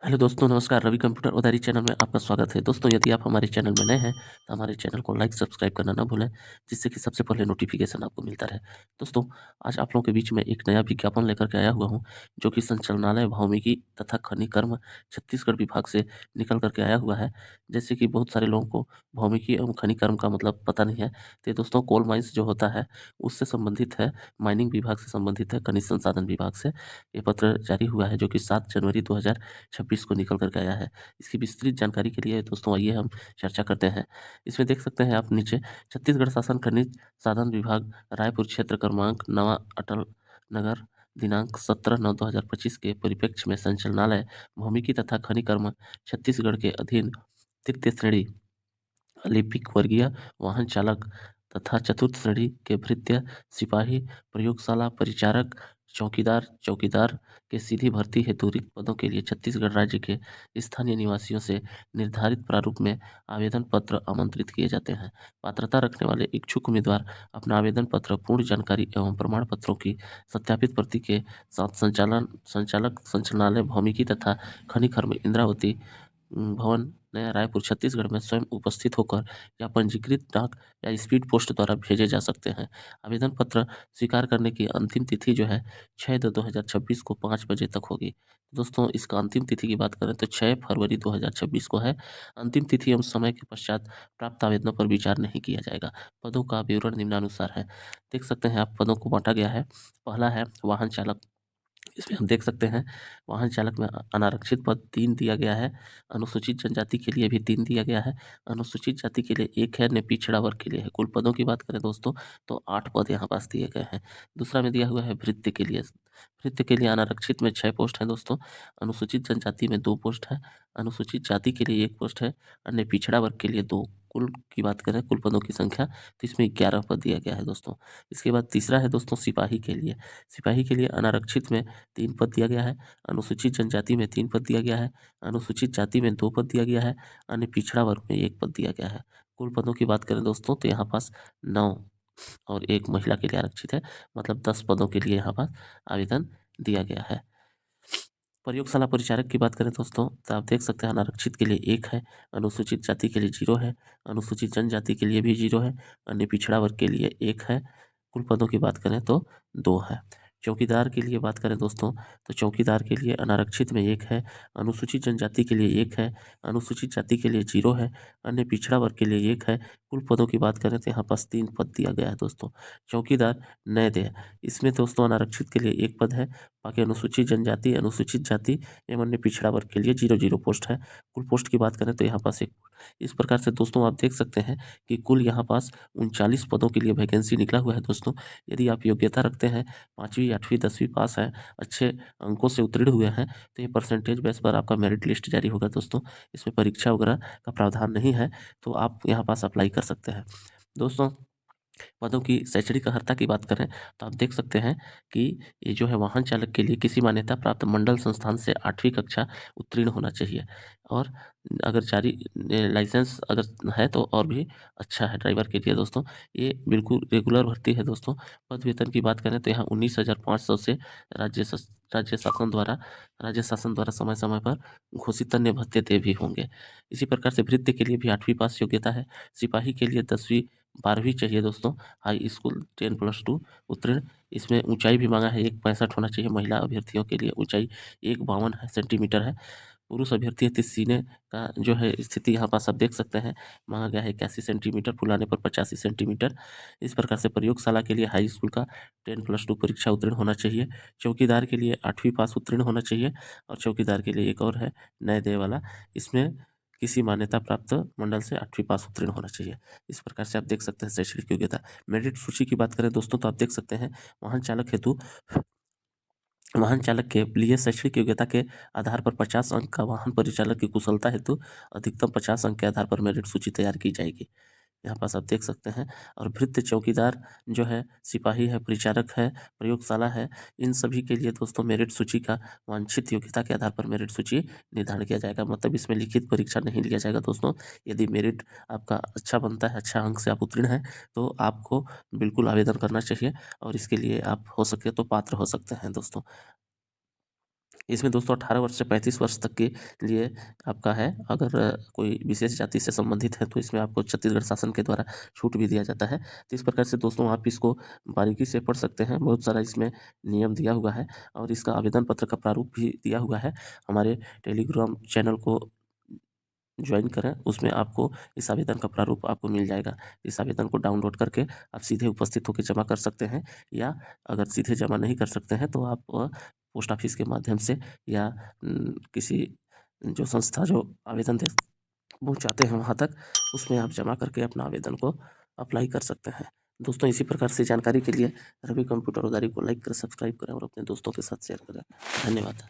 Hello दोस्तों, नमस्कार। Ravi computer उधारी चैनल में आपका स्वागत है। दोस्तों, यदि आप हमारे चैनल में नए हैं तो हमारे चैनल को लाइक सब्सक्राइब करना ना भूलें, जिससे कि सबसे पहले नोटिफिकेशन आपको मिलता रहे। दोस्तों, आज आप लोगों के बीच में एक नया विज्ञापन लेकर के आया हुआ हूं, जो कि संचालनालय भौमिकी तथा खनिकर्म छत्तीसगढ़ विभाग से निकल करके आया हुआ है। जैसे कि बहुत सारे लोगों को भौमिकी एवं खनिकर्म का मतलब पता नहीं है, तो ये दोस्तों कोल माइंस जो होता है उससे संबंधित है, माइनिंग विभाग से संबंधित है, खनिज संसाधन विभाग से ये पत्र जारी हुआ है, जो कि 7 जनवरी 2026 को निकल कर के आया है। इसकी विस्तृत जानकारी के लिए दोस्तों आइए हम चर्चा करते हैं। इसमें देख सकते हैं आप नीचे, छत्तीसगढ़ शासन खनिज साधन विभाग, रायपुर क्षेत्र क्रमांक नवा अटल नगर, दिनांक 17/9/2025 के परिप्रेक्ष्य में संचालनालय भौमिकी तथा खनिकर्म छत्तीसगढ़ के अधीन तृतीय श्रेणी लिपिक वर्गीय वाहन चालक तथा चतुर्थ श्रेणी के भृत्य सिपाही, प्रयोगशाला परिचारक, चौकीदार चौकीदार के सीधी भर्ती हेतु रिक्त पदों के लिए छत्तीसगढ़ राज्य के स्थानीय निवासियों से निर्धारित प्रारूप में आवेदन पत्र आमंत्रित किए जाते हैं। पात्रता रखने वाले इच्छुक उम्मीदवार अपना आवेदन पत्र पूर्ण जानकारी एवं प्रमाण पत्रों की सत्यापित प्रति के साथ संचालक संचालनालय भौमिकी तथा खनिकर्म इंद्रावती भवन, नया रायपुर, छत्तीसगढ़ में स्वयं उपस्थित होकर या पंजीकृत डाक या स्पीड पोस्ट द्वारा भेजे जा सकते हैं। आवेदन पत्र स्वीकार करने की अंतिम तिथि जो है 6/2/2026 को 5 बजे तक होगी। दोस्तों, इसका अंतिम तिथि की बात करें तो 6 फरवरी 2026 को है। अंतिम तिथि एवं समय के पश्चात प्राप्त आवेदनों पर विचार नहीं किया जाएगा। पदों का विवरण निम्नानुसार है। देख सकते हैं आप, पदों को बांटा गया है। पहला है वाहन चालक। इसमें हम देख सकते हैं वाहन चालक में अनारक्षित पद 3 दिया गया है। अनुसूचित जनजाति के लिए भी 3 दिया गया है। अनुसूचित जाति के लिए 1 है, अन्य पिछड़ा वर्ग के लिए है। कुल पदों की बात करें दोस्तों तो 8 पद यहाँ पास दिए गए हैं। दूसरा में दिया हुआ है भृत्य के लिए। भृत्य के लिए अनारक्षित में 6 पोस्ट हैं दोस्तों। अनुसूचित जनजाति में 2 पोस्ट है। अनुसूचित जाति के लिए 1 पोस्ट है। अन्य पिछड़ा वर्ग के लिए 2। कुल की बात करें, कुल पदों की संख्या, तो इसमें 11 पद दिया गया है दोस्तों। इसके बाद तीसरा है दोस्तों सिपाही के लिए। सिपाही के लिए अनारक्षित में 3 पद दिया गया है। अनुसूचित जनजाति में 3 पद दिया गया है। अनुसूचित जाति में 2 पद दिया गया है। अन्य पिछड़ा वर्ग में 1 पद दिया गया है। कुल पदों की बात करें दोस्तों तो यहाँ पास 9 और 1 महिला के लिए आरक्षित है, मतलब 10 पदों के लिए यहाँ पास आवेदन दिया गया है। प्रयोगशाला परिचारक की बात करें दोस्तों तो आप देख सकते हैं अनारक्षित के लिए 1 है, अनुसूचित जाति के लिए 0 है, अनुसूचित जनजाति के लिए भी 0 है, अन्य पिछड़ा वर्ग के लिए 1 है। कुल पदों की बात करें तो 2 है। चौकीदार के लिए बात करें दोस्तों तो चौकीदार के लिए अनारक्षित में 1 है, अनुसूचित जनजाति के लिए 1 है, अनुसूचित जाति के लिए 0 है, अन्य पिछड़ा वर्ग के लिए 1 है। कुल पदों की बात करें तो यहाँ पास 3 पद दिया गया है दोस्तों। चौकीदार नए दे, इसमें दोस्तों अनारक्षित के लिए 1 पद है, बाकी अनुसूचित जनजाति, अनुसूचित जाति एवं अन्य पिछड़ा वर्ग के लिए 0-0 पोस्ट है। कुल पोस्ट की बात करें तो यहाँ पास 1। इस प्रकार से दोस्तों आप देख सकते हैं कि कुल यहाँ पास 39 पदों के लिए वैकेंसी निकला हुआ है दोस्तों। यदि आप योग्यता रखते हैं, 5वीं, 8वीं, 10वीं पास हैं, अच्छे अंकों से उत्तीर्ण हुए हैं, तो ये परसेंटेज बेस पर आपका मेरिट लिस्ट जारी होगा दोस्तों। इसमें परीक्षा वगैरह का प्रावधान नहीं है, तो आप यहाँ पास अप्लाई कर सकते हैं। दोस्तों, पदों की शैक्षणिक अर्हता की बात करें तो आप देख सकते हैं कि ये जो है वाहन चालक के लिए किसी मान्यता प्राप्त मंडल संस्थान से 8वीं कक्षा उत्तीर्ण होना चाहिए, और अगर जारी लाइसेंस अगर है तो और भी अच्छा है ड्राइवर के लिए दोस्तों। ये बिल्कुल रेगुलर भर्ती है दोस्तों। पद वेतन की बात करें तो यहाँ 19,500 से राज्य सस- राज्य शासन द्वारा राज्य शासन द्वारा समय समय पर घोषित अन्य भत्ते दे भी होंगे। इसी प्रकार से भृत्य के लिए भी 8वीं पास योग्यता है। सिपाही के लिए 10वीं 12वीं चाहिए दोस्तों। हाई स्कूल 10+2 उत्तीर्ण। इसमें ऊंचाई भी मांगा है, 1.65 होना चाहिए। महिला अभ्यर्थियों के लिए ऊंचाई 1.52 है सेंटीमीटर है। पुरुष अभ्यर्थी हेतु सीने का जो है स्थिति यहाँ पास आप देख सकते हैं, मांगा गया है 81 सेंटीमीटर, फुलाने पर 85 सेंटीमीटर। इस प्रकार से प्रयोगशाला के लिए हाई स्कूल का 10+2 परीक्षा उत्तीर्ण होना चाहिए। चौकीदार के लिए 8वीं पास उत्तीर्ण होना चाहिए, और चौकीदार के लिए एक और है नए दे वाला, इसमें किसी मान्यता प्राप्त मंडल से 8वीं पास उत्तीर्ण होना चाहिए। इस प्रकार से आप देख सकते हैं शैक्षणिक योग्यता। मेरिट सूची की बात करें दोस्तों तो आप देख सकते हैं वाहन चालक के लिए शैक्षणिक योग्यता के आधार पर 50 अंक का, वाहन परिचालक की कुशलता हेतु अधिकतम 50 अंक के आधार पर मेरिट सूची तैयार की जाएगी। यहाँ पास आप देख सकते हैं। और भृत्य चौकीदार जो है, सिपाही है, परिचारक है, प्रयोगशाला है, इन सभी के लिए दोस्तों मेरिट सूची का वांछित योग्यता के आधार पर मेरिट सूची निर्धारण किया जाएगा। मतलब इसमें लिखित परीक्षा नहीं लिया जाएगा दोस्तों। यदि मेरिट आपका अच्छा बनता है, अच्छा अंक से आप उत्तीर्ण हैं, तो आपको बिल्कुल आवेदन करना चाहिए, और इसके लिए आप हो सके तो पात्र हो सकते हैं दोस्तों। इसमें दोस्तों 18 वर्ष से 35 वर्ष तक के लिए आपका है। अगर कोई विशेष जाति से संबंधित है तो इसमें आपको छत्तीसगढ़ शासन के द्वारा छूट भी दिया जाता है। तो इस प्रकार से दोस्तों आप इसको बारीकी से पढ़ सकते हैं। बहुत सारा इसमें नियम दिया हुआ है और इसका आवेदन पत्र का प्रारूप भी दिया हुआ है। हमारे टेलीग्राम चैनल को जॉइन करें, उसमें आपको इस आवेदन का प्रारूप आपको मिल जाएगा। इस आवेदन को डाउनलोड करके आप सीधे उपस्थित होके जमा कर सकते हैं, या अगर सीधे जमा नहीं कर सकते हैं तो आप पोस्ट ऑफिस के माध्यम से या किसी जो संस्था जो आवेदन दे पहुँचाते हैं वहाँ तक, उसमें आप जमा करके अपना आवेदन को अप्लाई कर सकते हैं। दोस्तों इसी प्रकार से जानकारी के लिए रवि कंप्यूटर उधारी को लाइक करें, सब्सक्राइब करें और अपने दोस्तों के साथ शेयर करें। धन्यवाद।